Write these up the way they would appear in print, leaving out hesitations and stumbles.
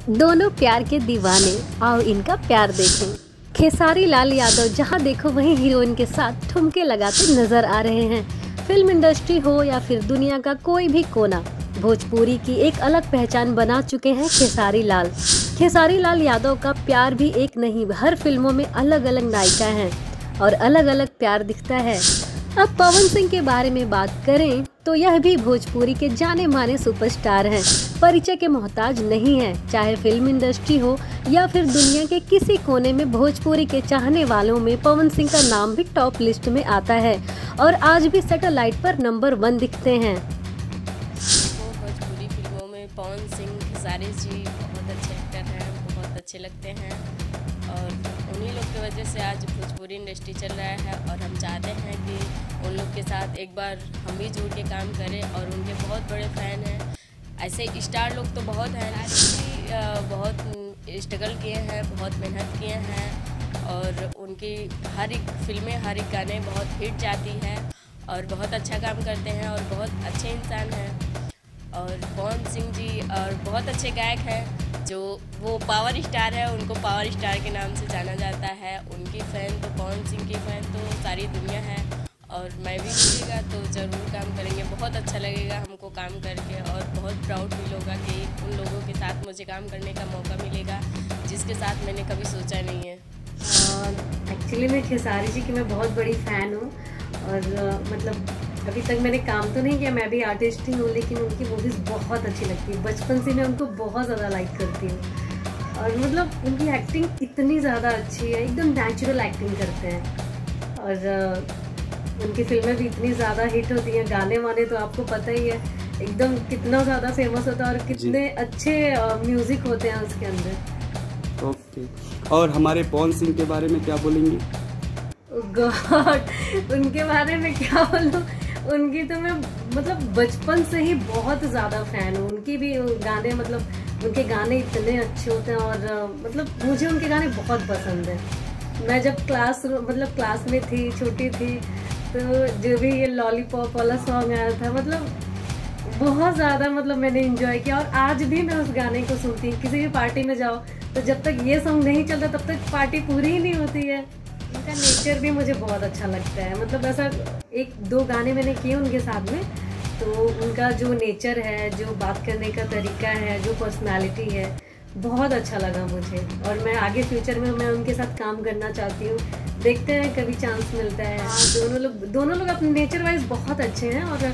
दोनों प्यार के दीवाने, आओ इनका प्यार देखें। खेसारी लाल यादव जहां देखो वहीं हीरोइन के साथ ठुमके लगाते नजर आ रहे हैं। फिल्म इंडस्ट्री हो या फिर दुनिया का कोई भी कोना, भोजपुरी की एक अलग पहचान बना चुके हैं खेसारी लाल। खेसारी लाल यादव का प्यार भी एक नहीं, हर फिल्मों में अलग अलग नायिका हैं और अलग अलग प्यार दिखता है। अब पवन सिंह के बारे में बात करें तो यह भी भोजपुरी के जाने माने सुपरस्टार हैं, परिचय के मोहताज नहीं हैं। चाहे फिल्म इंडस्ट्री हो या फिर दुनिया के किसी कोने में, भोजपुरी के चाहने वालों में पवन सिंह का नाम भी टॉप लिस्ट में आता है और आज भी सैटेलाइट पर नंबर 1 दिखते हैं। भोजपुरी फिल्मों में पवन सिंह, खेसारी जी बहुत अच्छे एक्टर हैं, बहुत अच्छे लगते हैं और उन्हीं लोग की वजह से आज भोजपुरी इंडस्ट्री चल रहा है और हम चाहते हैं कि उन लोग के साथ एक बार हम भी जुड़ के काम करें और उनके बहुत बड़े फ़ैन हैं। ऐसे स्टार लोग तो बहुत हैं, बहुत स्ट्रगल किए हैं, बहुत मेहनत किए हैं और उनकी हर एक फिल्में, हर एक गाने बहुत हिट जाती है और बहुत अच्छा काम करते हैं और बहुत अच्छे इंसान हैं। और पवन सिंह जी और बहुत अच्छे गायक हैं, जो वो पावर स्टार है, उनको पावर स्टार के नाम से जाना जाता है। उनकी फ़ैन तो, पवन सिंह की फ़ैन तो सारी दुनिया है और मैं भी मिलेगा तो ज़रूर काम करेंगे। बहुत अच्छा लगेगा हमको काम करके और बहुत प्राउड फील होगा कि उन लोगों के साथ मुझे काम करने का मौका मिलेगा जिसके साथ मैंने कभी सोचा नहीं है। एक्चुअली मैं खेसारी जी की मैं बहुत बड़ी फ़ैन हूँ और मतलब अभी तक मैंने काम तो नहीं किया, मैं भी आर्टिस्ट ही हूँ, लेकिन उनकी मूवीज़ बहुत अच्छी लगती है। बचपन से मैं उनको बहुत ज़्यादा लाइक करती हूँ और मतलब उनकी एक्टिंग इतनी ज़्यादा अच्छी है, एकदम नेचुरल एक्टिंग करते हैं और उनकी फिल्में भी इतनी ज़्यादा हिट होती हैं। गाने वाने तो आपको पता ही है, एकदम कितना ज़्यादा फेमस होता है और कितने अच्छे म्यूज़िक होते हैं उसके अंदर। ओके, और हमारे पवन सिंह के बारे में क्या बोलेंगी? गॉड, उनके बारे में क्या बोलूं, उनकी तो मैं मतलब बचपन से ही बहुत ज़्यादा फ़ैन हूँ। उनकी भी गाने, मतलब उनके गाने इतने अच्छे होते हैं और मतलब मुझे उनके गाने बहुत पसंद है। मैं जब क्लास में थी, छोटी थी, तो जो भी ये लॉलीपॉप वाला सॉन्ग आया था, मतलब बहुत ज़्यादा मतलब मैंने एंजॉय किया और आज भी मैं उस गाने को सुनती हूँ। किसी भी पार्टी में जाओ तो जब तक ये सॉन्ग नहीं चलता तब तक पार्टी पूरी ही नहीं होती है। उनका नेचर भी मुझे बहुत अच्छा लगता है, मतलब ऐसा 1-2 गाने मैंने किए उनके साथ में, तो उनका जो नेचर है, जो बात करने का तरीका है, जो पर्सनालिटी है, बहुत अच्छा लगा मुझे और मैं आगे फ्यूचर में मैं उनके साथ काम करना चाहती हूँ। देखते हैं कभी चांस मिलता है। दोनों लोग अपने नेचर वाइज बहुत अच्छे हैं और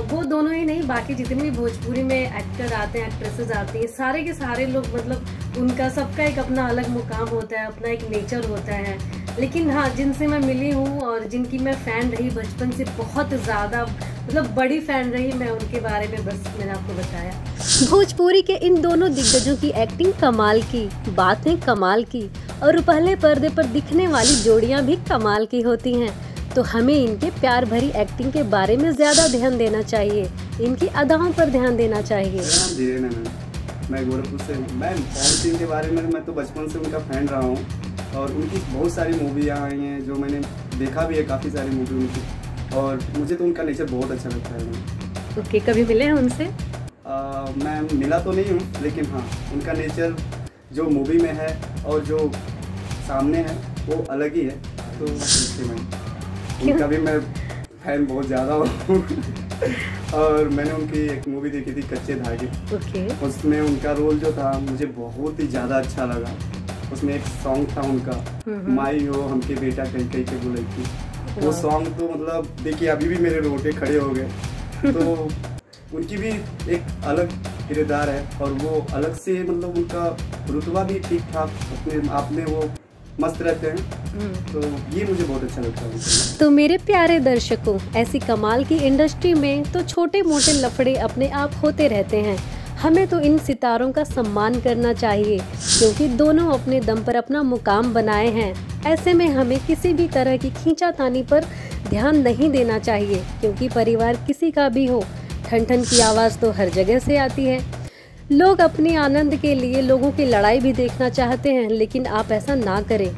वो दोनों ही नहीं, बाकी जितने भी भोजपुरी में एक्टर आते हैं, एक्ट्रेसेस आती हैं, सारे के सारे लोग, मतलब उनका सबका एक अपना अलग मुकाम होता है, अपना एक नेचर होता है। लेकिन हाँ, जिनसे मैं मिली हूँ और जिनकी मैं फ़ैन रही बचपन से, बहुत ज़्यादा मतलब बड़ी फ़ैन रही, मैं उनके बारे में बस मैंने आपको बताया। भोजपुरी के इन दोनों दिग्गजों की एक्टिंग कमाल की, बातें कमाल की और पहले पर्दे पर दिखने वाली जोड़ियाँ भी कमाल की होती हैं। तो हमें इनके प्यार भरी एक्टिंग के बारे में ज़्यादा ध्यान देना चाहिए, इनकी अदाओं पर ध्यान देना चाहिए। मैं गोरखपुर से, मैं पवन सिंह के बारे में, मैं तो बचपन से उनका फ़ैन रहा हूँ और उनकी बहुत सारी मूवियाँ आई हैं जो मैंने देखा भी है, काफ़ी सारी मूवी उनकी, और मुझे तो उनका नेचर बहुत अच्छा लगता है। ओके, कभी मिले हैं उनसे? मैं मिला तो नहीं हूँ, लेकिन हाँ, उनका नेचर जो मूवी में है और जो सामने है वो अलग ही है, तो उनका भी मैं फैन बहुत ज़्यादा हूँ। और मैंने उनकी एक मूवी देखी थी, कच्चे धागे। उसमें उनका रोल जो था मुझे बहुत ही ज़्यादा अच्छा लगा। उसमें एक सॉन्ग था उनका, माई हो हमके बेटा कहीं कहीं के बोले थी, वो सॉन्ग तो मतलब देखिए अभी भी मेरे रोटे खड़े हो गए। तो उनकी भी एक अलग किरदार है और वो अलग से, मतलब उनका रुतबा भी ठीक ठाक अपने आप में वो मस्त रहते हैं, तो ये मुझे बहुत अच्छा लगता है। तो मेरे प्यारे दर्शकों, ऐसी कमाल की इंडस्ट्री में तो छोटे मोटे लफड़े अपने आप होते रहते हैं। हमें तो इन सितारों का सम्मान करना चाहिए क्योंकि दोनों अपने दम पर अपना मुकाम बनाए हैं। ऐसे में हमें किसी भी तरह की खींचातानी पर ध्यान नहीं देना चाहिए, क्योंकि परिवार किसी का भी हो, ठन ठन की आवाज़ तो हर जगह से आती है। लोग अपने आनंद के लिए लोगों की लड़ाई भी देखना चाहते हैं, लेकिन आप ऐसा ना करें।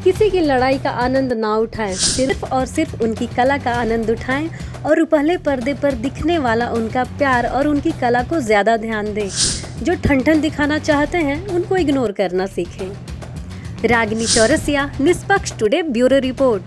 किसी की लड़ाई का आनंद ना उठाएं, सिर्फ और सिर्फ उनकी कला का आनंद उठाएं और पहले पर्दे पर दिखने वाला उनका प्यार और उनकी कला को ज़्यादा ध्यान दें। जो ठन दिखाना चाहते हैं उनको इग्नोर करना सीखें। रागिनी चौरसिया, निष्पक्ष टुडे ब्यूरो रिपोर्ट।